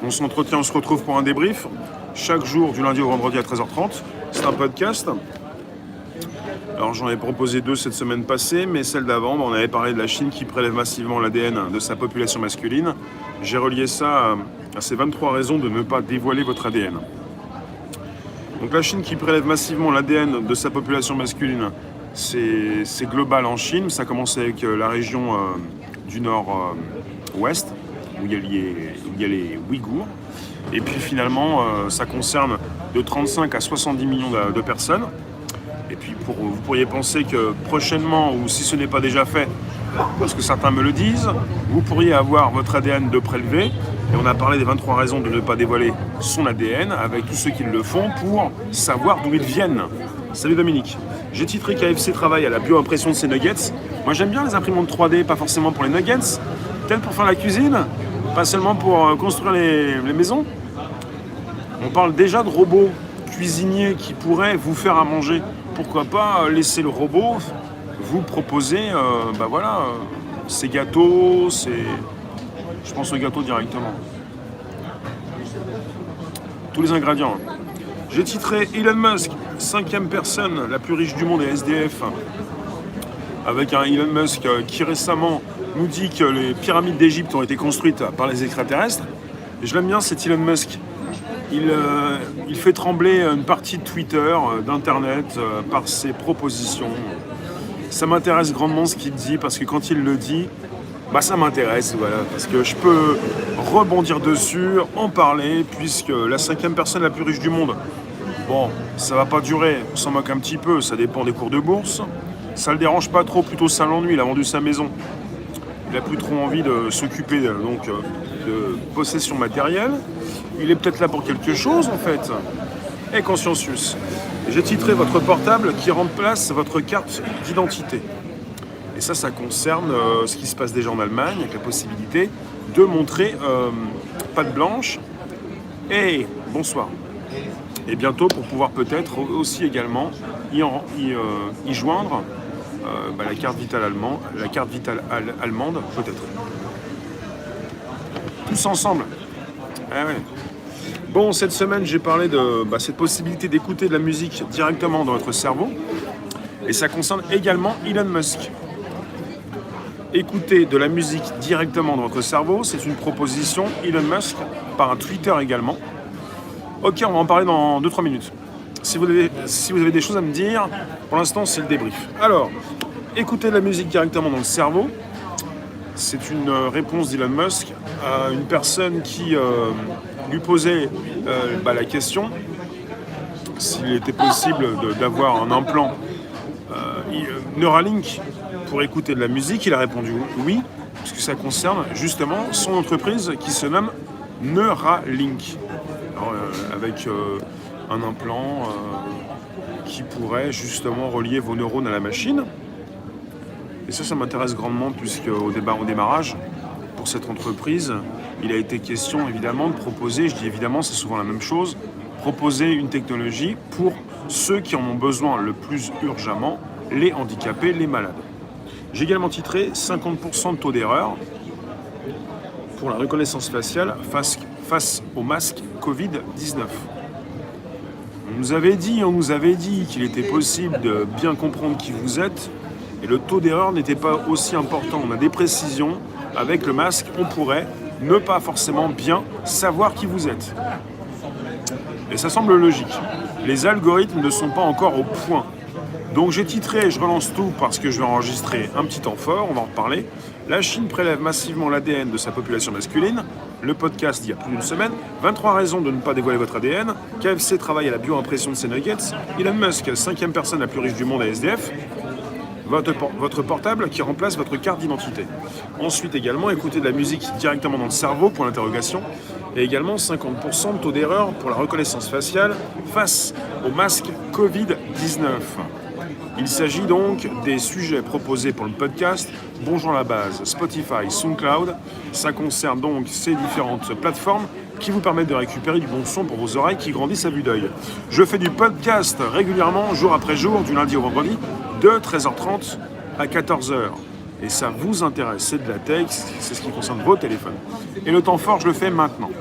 On s'entretient, on se retrouve pour un débrief. Chaque jour, du lundi au vendredi à 13h30. C'est un podcast. Alors j'en ai proposé 2 cette semaine passée, mais celle d'avant, on avait parlé de la Chine qui prélève massivement l'ADN de sa population masculine. J'ai relié ça à ces 23 raisons de ne pas dévoiler votre ADN. Donc la Chine qui prélève massivement l'ADN de sa population masculine, c'est global en Chine. Ça commence avec la région du nord-ouest, où il y a les Ouïghours. Et puis finalement, ça concerne de 35 à 70 millions de personnes. Et puis vous pourriez penser que prochainement, ou si ce n'est pas déjà fait, parce que certains me le disent, vous pourriez avoir votre ADN de prélevé. Et on a parlé des 23 raisons de ne pas dévoiler son ADN avec tous ceux qui le font pour savoir d'où ils viennent. Salut Dominique. J'ai titré KFC travaille à la bio-impression de ses nuggets. Moi j'aime bien les imprimantes 3D, pas forcément pour les nuggets, peut-être pour faire la cuisine, pas seulement pour construire les maisons. On parle déjà de robots cuisiniers qui pourraient vous faire à manger. Pourquoi pas laisser le robot vous proposer ces gâteaux, je pense aux gâteaux directement. Tous les ingrédients. J'ai titré Elon Musk, 5e personne la plus riche du monde et SDF, avec un Elon Musk qui récemment nous dit que les pyramides d'Égypte ont été construites par les extraterrestres. Et je l'aime bien cet Elon Musk. Il fait trembler une partie de Twitter, d'Internet, par ses propositions. Ça m'intéresse grandement ce qu'il dit, parce que quand il le dit, ça m'intéresse, voilà, parce que je peux rebondir dessus, en parler, puisque la 5e personne la plus riche du monde, bon, ça va pas durer, on s'en moque un petit peu, ça dépend des cours de bourse. Ça le dérange pas trop, plutôt ça l'ennuie, il a vendu sa maison. Il n'a plus trop envie de s'occuper de possession matérielle. Il est peut-être là pour quelque chose en fait. Et consciencius. J'ai titré votre portable qui remplace votre carte d'identité. Et ça concerne ce qui se passe déjà en Allemagne, avec la possibilité de montrer patte blanche et bonsoir. Et bientôt pour pouvoir peut-être aussi également y joindre la carte vitale allemande, peut-être. Tous ensemble. Ah ouais. Bon, cette semaine, j'ai parlé de cette possibilité d'écouter de la musique directement dans votre cerveau. Et ça concerne également Elon Musk. Écouter de la musique directement dans votre cerveau, c'est une proposition Elon Musk, par un Twitter également. Ok, on va en parler dans 2-3 minutes. Si vous avez des choses à me dire, pour l'instant, c'est le débrief. Alors, écouter de la musique directement dans le cerveau, c'est une réponse d'Elon Musk à une personne qui lui posait la question s'il était possible d'avoir un implant Neuralink pour écouter de la musique. Il a répondu oui, puisque ça concerne justement son entreprise qui se nomme Neuralink. Alors, avec un implant qui pourrait justement relier vos neurones à la machine. Et ça m'intéresse grandement, puisque au démarrage, pour cette entreprise, il a été question évidemment de proposer, je dis évidemment, c'est souvent la même chose, proposer une technologie pour ceux qui en ont besoin le plus urgemment, les handicapés, les malades. J'ai également titré 50% de taux d'erreur pour la reconnaissance faciale face au masque Covid-19. On nous avait dit qu'il était possible de bien comprendre qui vous êtes, et le taux d'erreur n'était pas aussi important. On a des précisions. Avec le masque, on pourrait ne pas forcément bien savoir qui vous êtes. Et ça semble logique. Les algorithmes ne sont pas encore au point. Donc j'ai titré, je relance tout parce que je vais enregistrer un petit temps fort, on va en reparler. La Chine prélève massivement l'ADN de sa population masculine. Le podcast d'il y a plus d'une semaine. 23 raisons de ne pas dévoiler votre ADN. KFC travaille à la bio-impression de ses nuggets. Elon Musk, 5e personne la plus riche du monde à SDF. Votre portable qui remplace votre carte d'identité. Ensuite également, écoutez de la musique directement dans le cerveau, pour l'interrogation. Et également 50% de taux d'erreur pour la reconnaissance faciale face au masque Covid-19. Il s'agit donc des sujets proposés pour le podcast Bonjour la base, Spotify, SoundCloud. Ça concerne donc ces différentes plateformes qui vous permettent de récupérer du bon son pour vos oreilles qui grandissent à vue d'œil. Je fais du podcast régulièrement, jour après jour, du lundi au vendredi, de 13h30 à 14h. Et ça vous intéresse, c'est de la tech, c'est ce qui concerne vos téléphones. Et le temps fort, je le fais maintenant.